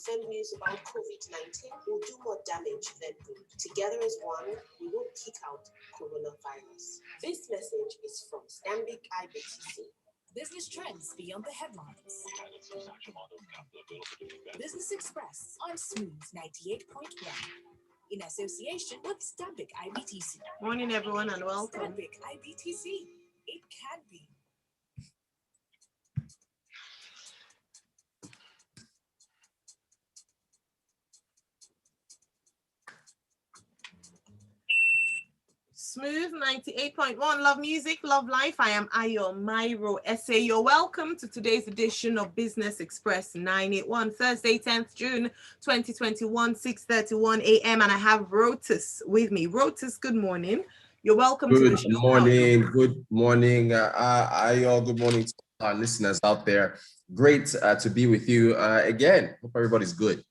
Send news about COVID-19 will do more damage than good. Together as one, we will kick out coronavirus. This message is from Stanbic IBTC. Business trends beyond the headlines. Business Express on Smooth 98.1 in association with Stanbic IBTC. Morning, everyone, and welcome. Stanbic IBTC. It can be. Smooth 98.1, love music, love life. I am Ayo Mairo-Ese. You're welcome to today's edition of Business Express 981, Thursday, 10th June 2021, 6:31 a.m. And I have Rotus with me. Rotus, good morning. You're welcome to the show. Good morning, Ayo. Good morning to our listeners out there. Great to be with you again. Hope everybody's good.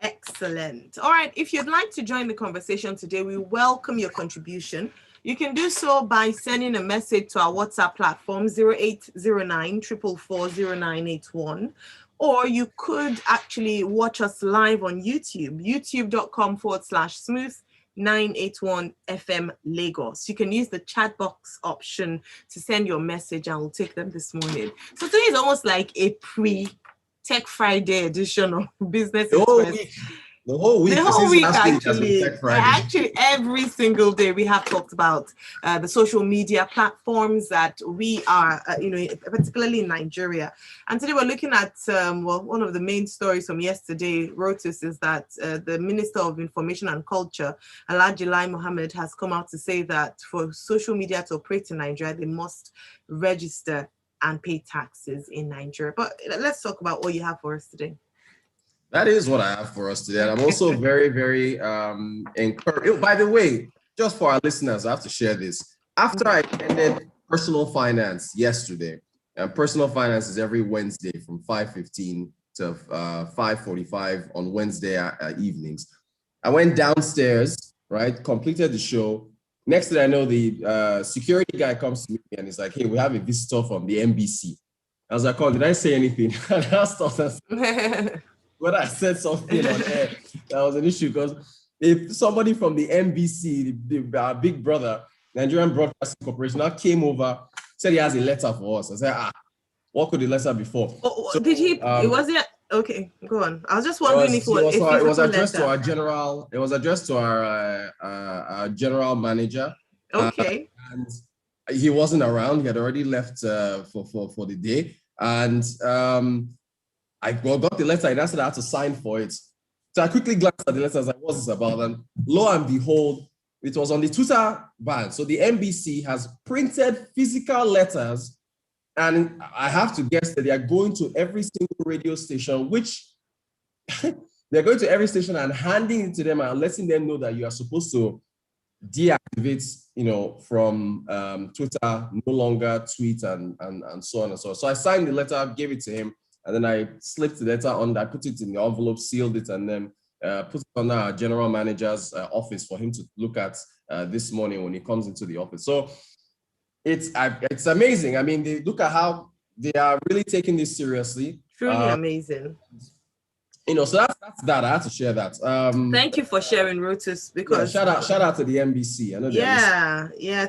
Excellent. All right. If you'd like to join the conversation today, we welcome your contribution. You can do so by sending a message to our WhatsApp platform 0809 444 0981. Or you could actually watch us live on YouTube, youtube.com/smooth981 FM Lagos. You can use the chat box option to send your message and we'll take them this morning. So today is almost like a Tech Friday edition of Business Express. The whole week actually. Actually, every single day we have talked about the social media platforms that we are, particularly in Nigeria. And today we're looking at, one of the main stories from yesterday, Rotus, is that the Minister of Information and Culture, Alhaji Lai Mohammed, has come out to say that for social media to operate in Nigeria, they must register and pay taxes in Nigeria. But let's talk about what you have for us today. That is what I have for us today. And I'm also very, very encouraged. By the way, just for our listeners, I have to share this. After I attended personal finance yesterday, and personal finance is every Wednesday from 5:15 to 5:45 on Wednesday evenings. I went downstairs, right, completed the show. Next thing I know, the security guy comes to me and he's like, "Hey, we have a visitor from the NBC." I was like, "Oh, did I say anything?" And I asked when I said something on air, that was an issue, because if somebody from the NBC, the big brother, Nigerian Broadcasting Corporation, now came over, said he has a letter for us. I said, what could the letter be for? So, did he? It wasn't. Okay, go on. I was just wondering if it was addressed to our general. It was addressed to our general manager. Okay. And he wasn't around. He had already left for the day. And I got the letter and I said I had to sign for it. So I quickly glanced at the letter. I was like, what's this about? And lo and behold, it was on the Twitter ban. So the NBC has printed physical letters, and I have to guess that they are going to every single radio station, which they're going to every station and handing it to them and letting them know that you are supposed to deactivate, from Twitter, no longer tweet and so on and so on. So I signed the letter, gave it to him, and then I slipped the letter on, I put it in the envelope, sealed it, and then put it on our general manager's office for him to look at this morning when he comes into the office. So it's amazing. I mean, they look at how they are really taking this seriously. Truly amazing. So that's that. I have to share that. Thank you for sharing, Rotus. Because shout out to the NBC. I know.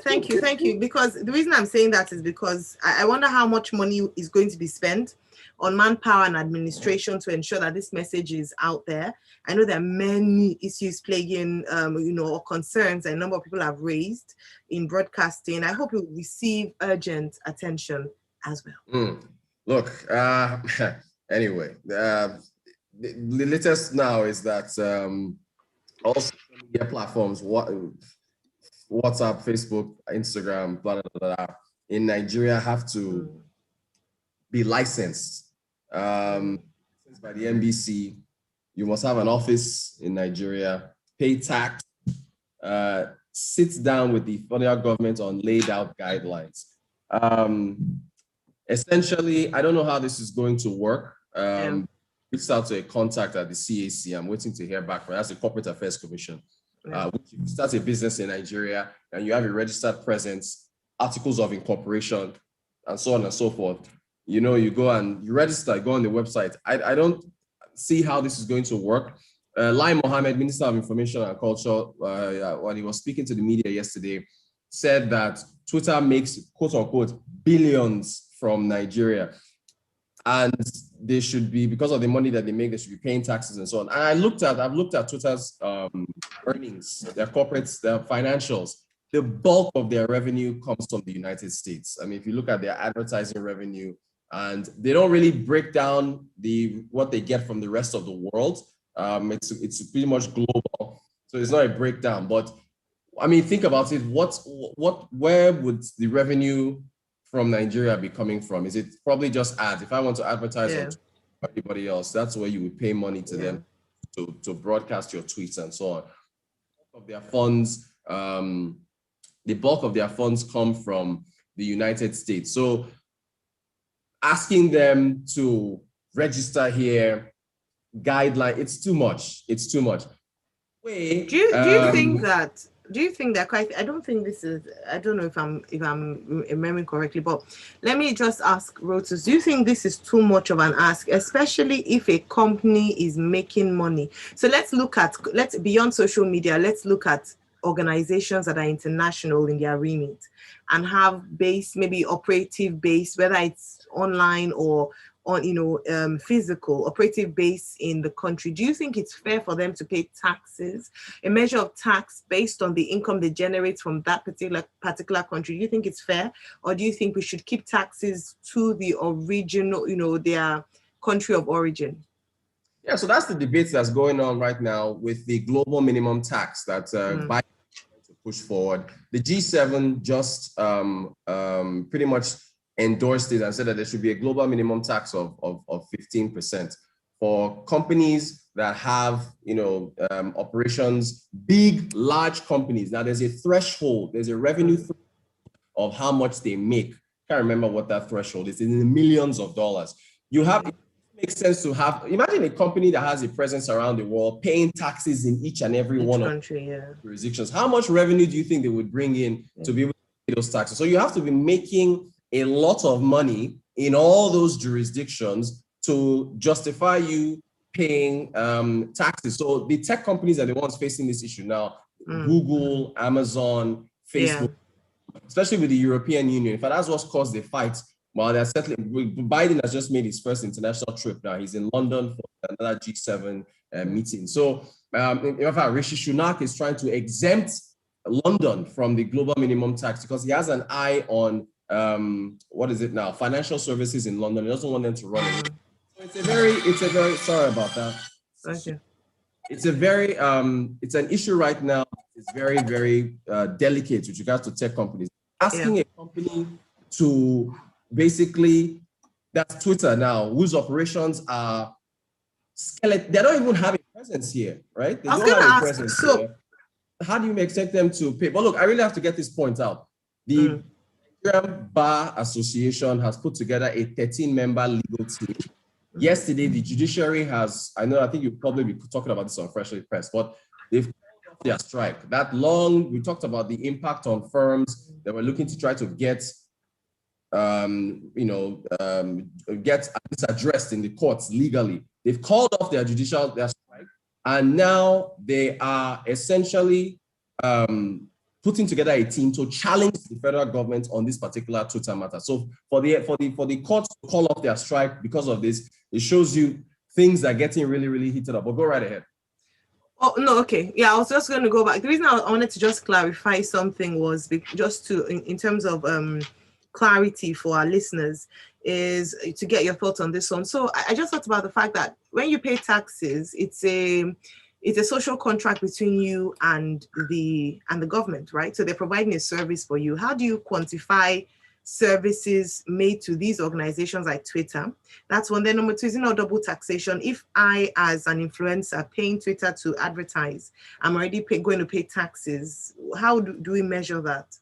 Thank you. Because the reason I'm saying that is because I wonder how much money is going to be spent on manpower and administration to ensure that this message is out there. I know there are many issues plaguing, or concerns a number of people have raised in broadcasting. I hope it will receive urgent attention as well. Look, anyway, the latest now is that all social media platforms, WhatsApp, Facebook, Instagram, blah, blah, blah, in Nigeria have to be licensed by the NBC. You must have an office in Nigeria, pay tax, sit down with the federal government on laid out guidelines. Essentially, I don't know how this is going to work. Reached out to a contact at the CAC. I'm waiting to hear back from. That's the Corporate Affairs Commission. Which if you start a business in Nigeria and you have a registered presence, articles of incorporation, and so on and so forth, you go and you register, go on the website. see how this is going to work. Lai Mohammed, Minister of Information and Culture, when he was speaking to the media yesterday, said that Twitter makes, quote unquote, billions from Nigeria. And they should be, because of the money that they make, they should be paying taxes and so on. And I've looked at Twitter's earnings, their corporates, their financials. The bulk of their revenue comes from the United States. I mean, if you look at their advertising revenue, and they don't really break down what they get from the rest of the world. It's pretty much global, so it's not a breakdown. But I mean, think about it. Where would the revenue from Nigeria be coming from? Is it probably just ads? If I want to advertise on everybody else, that's where you would pay money to them to broadcast your tweets and so on. Of their funds, the bulk of their funds come from the United States. So asking them to register here, guideline, it's too much. It's too much. Do you think that? Do you think that quite? I don't think this is. I don't know if I'm remembering correctly, but let me just ask Rotus. Do you think this is too much of an ask, especially if a company is making money? So let's beyond social media. Let's look at organizations that are international in their remit and have base, maybe operative base, whether it's online or on physical operative base in the country. Do you think it's fair for them to pay taxes, a measure of tax based on the income they generate from that particular country? Do you think it's fair, or do you think we should keep taxes to the original, their country of origin? Yeah, so that's the debate that's going on right now with the global minimum tax that Biden to push forward. The G7 just pretty much endorsed it and said that there should be a global minimum tax of 15% for companies that have operations, large companies. Now there's a threshold, there's a revenue threshold of how much they make. Can't remember what that threshold is. It's in the millions of dollars. It makes sense to have, imagine a company that has a presence around the world paying taxes in each and every one of jurisdictions. How much revenue do you think they would bring in to be able to pay those taxes? So you have to be making a lot of money in all those jurisdictions to justify you paying taxes. So the tech companies are the ones facing this issue now. Google, Amazon, Facebook, especially with the European Union. In fact, that's what's caused the fight. Well, they're settling. Biden has just made his first international trip now. He's in London for another G7 meeting. So in fact, Rishi Sunak is trying to exempt London from the global minimum tax because he has an eye on what is it now? Financial services in London. He doesn't want them to run away. So it's a very sorry about that. Okay. It's an issue right now. It's very, very delicate with regards to tech companies. Asking a company to basically, that's Twitter now, whose operations are skeleton. They don't even have a presence here, right? They don't have a presence here. How do you expect them to pay? But look, I really have to get this point out. The Nigerian Bar Association has put together a 13-member legal team. Yesterday, the judiciary I think you'll probably be talking about this on Freshly Pressed, but they've called off their strike. We talked about the impact on firms that were looking to try to get this addressed in the courts legally. They've called off their strike, and now they are essentially putting together a team to challenge the federal government on this particular Twitter matter. So for the courts to call off their strike because of this, it shows you things are getting really, really heated up. But go right ahead. Oh, no, okay. Yeah, I was just going to go back. The reason I wanted to just clarify something was just in terms of clarity for our listeners is to get your thoughts on this one. So I just thought about the fact that when you pay taxes, it's a social contract between you and the government, right? So they're providing a service for you. How do you quantify services made to these organizations like Twitter? That's one. Then number two, is double taxation. If I, as an influencer, paying Twitter to advertise, I'm already going to pay taxes. How do we measure that?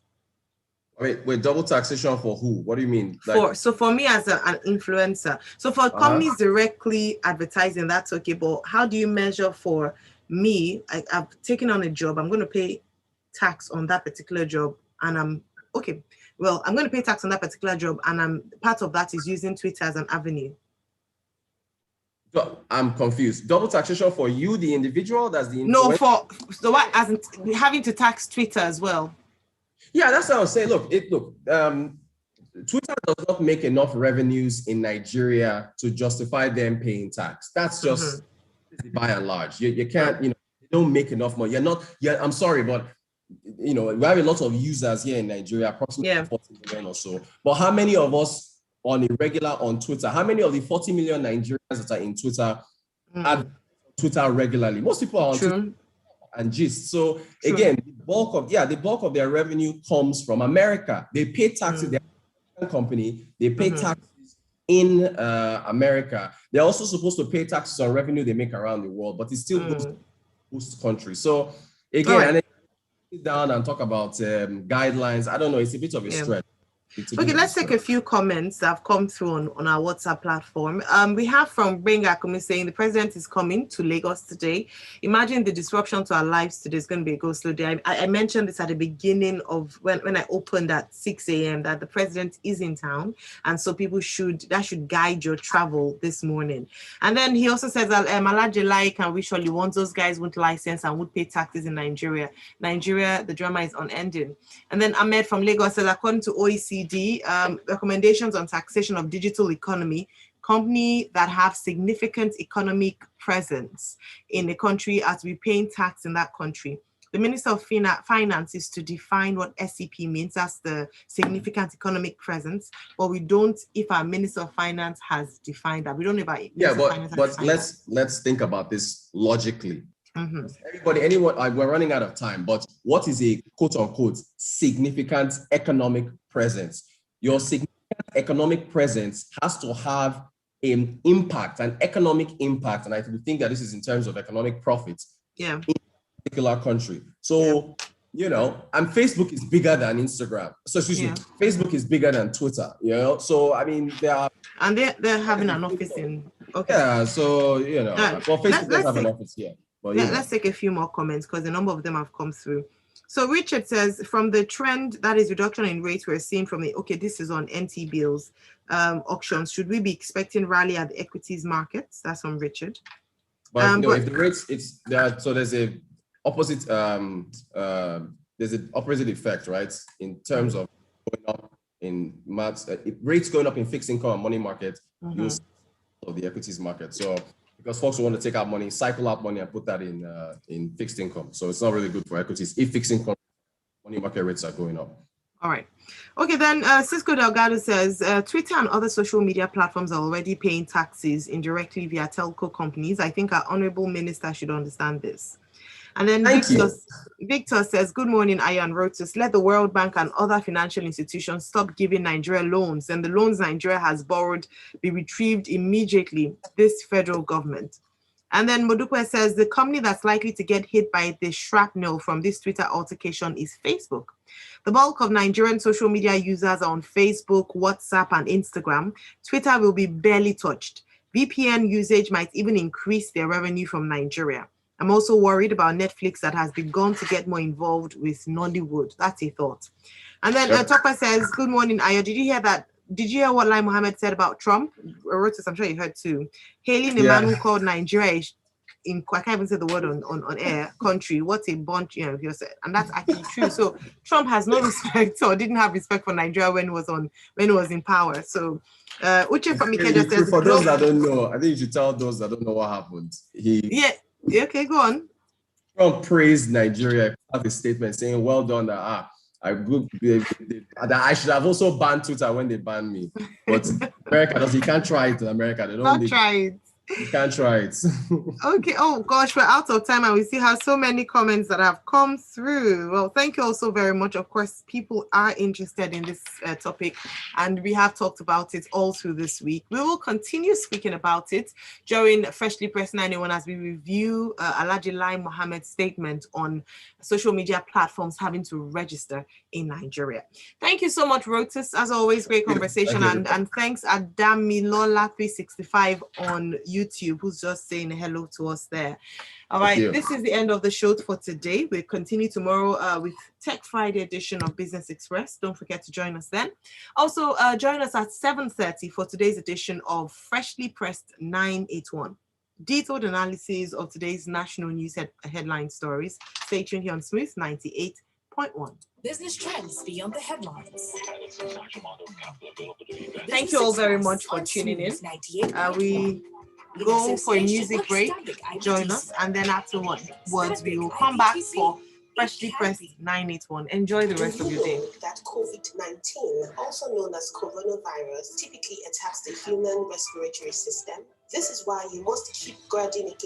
Wait, double taxation for who? What do you mean? For me as an influencer. So for companies directly advertising, that's okay. But how do you measure for me? I've taken on a job. I'm going to pay tax on that particular job, and I'm going to pay tax on that particular job, and part of that is using Twitter as an avenue. I'm confused. Double taxation for you, the individual, that's the No, influencer? so what, as in having to tax Twitter as well. Yeah, that's what I was saying. Look, Twitter does not make enough revenues in Nigeria to justify them paying tax. That's just by and large. You can't, they don't make enough money. I'm sorry, but we have a lot of users here in Nigeria, approximately 40 million or so. But how many of us on a regular on Twitter, how many of the 40 million Nigerians that are in Twitter are Twitter regularly? Most people are on Twitter and gist. So again, the bulk of their revenue comes from America. They pay taxes, they're a company, they pay taxes in America. They're also supposed to pay taxes on revenue they make around the world, but it still goes to host country. So again, and then sit down and talk about guidelines. I don't know, it's a bit of a stretch. Okay, let's take a few comments that have come through on our WhatsApp platform. We have from Benga Akumi saying the president is coming to Lagos today. Imagine the disruption to our lives today is going to be a go-slow day. I mentioned this at the beginning of when I opened at 6 a.m. that the president is in town. And so that should guide your travel this morning. And then he also says that Alhaji Lai and we surely want those guys won't license and would pay taxes in Nigeria. Nigeria, the drama is unending. And then Ahmed from Lagos says, according to OECD, recommendations on taxation of digital economy, company that have significant economic presence in the country are to be paying tax in that country. The Minister of Finance is to define what SEP means. That's the significant economic presence. But we don't, if our Minister of Finance has defined that. We don't know about it. Yeah, but let's think about this logically. We're running out of time, but what is a quote unquote significant economic presence? Your significant economic presence has to have an economic impact, and I think that this is in terms of economic profits in a particular country. So, and Facebook is bigger than Instagram. So Facebook is bigger than Twitter, So I mean, they're having an office in so Facebook does have an office here. But, let's take a few more comments because a number of them have come through. So Richard says, from the trend that is reduction in rates we're seeing from this is on NT bills auctions, should we be expecting rally at the equities markets? That's from Richard. But if the rates, there's a opposite effect, right? In terms of going up in rates going up in fixed income and money market, you'll see of the equities market. So because folks want to take out money, cycle out money and put that in fixed income. So it's not really good for equities if fixed income money market rates are going up. All right. Okay, then Cisco Delgado says, Twitter and other social media platforms are already paying taxes indirectly via telco companies. I think our honorable minister should understand this. And then Victor says, good morning, Ayan Rotus. Let the World Bank and other financial institutions stop giving Nigeria loans, and the loans Nigeria has borrowed be retrieved immediately, this federal government. And then Modukwe says, the company that's likely to get hit by the shrapnel from this Twitter altercation is Facebook. The bulk of Nigerian social media users are on Facebook, WhatsApp, and Instagram. Twitter will be barely touched. VPN usage might even increase their revenue from Nigeria. I'm also worried about Netflix that has begun to get more involved with Nollywood. That's a thought. And then Topper says, good morning, Ayo. Did you hear what Lai Mohammed said about Trump? Rotus, I'm sure you heard too. Hailing a man who called Nigeria I can't even say the word on air, country. What a bunch, and that's actually true. So Trump has no respect or didn't have respect for Nigeria when he was in power. So Uche from Ikeja says, for those that don't know, I think you should tell those that don't know what happened. Okay, go on. Trump praised Nigeria, have a statement saying, well done, that I should have also banned Twitter when they banned me. But America you can't try it in America. They don't try it. You can't try it. Okay. Oh gosh, we're out of time and we still have so many comments that have come through. Well, thank you all so very much. Of course, people are interested in this topic and we have talked about it all through this week. We will continue speaking about it during Freshly Pressed 91 as we review Alhaji Lai Mohammed's statement on social media platforms having to register in Nigeria. Thank you so much, Rotus. As always, great conversation. And thanks Adamilola365 on YouTube, who's just saying hello to us there. All right, this is the end of the show for today. We'll continue tomorrow with Tech Friday edition of Business Express. Don't forget to join us then. Also, join us at 7:30 for today's edition of Freshly Pressed 981. detailed analysis of today's national news headline stories. Stay tuned here on Smooth 98.1. Business trends beyond the headlines. Thank you all very much for tuning in. We go for a music break. Join us, and then afterwards we will come back for Freshly Pressed 981. Enjoy the rest of your day. That COVID-19, also known as coronavirus, typically attacks the human respiratory system. This is why you must keep guarding against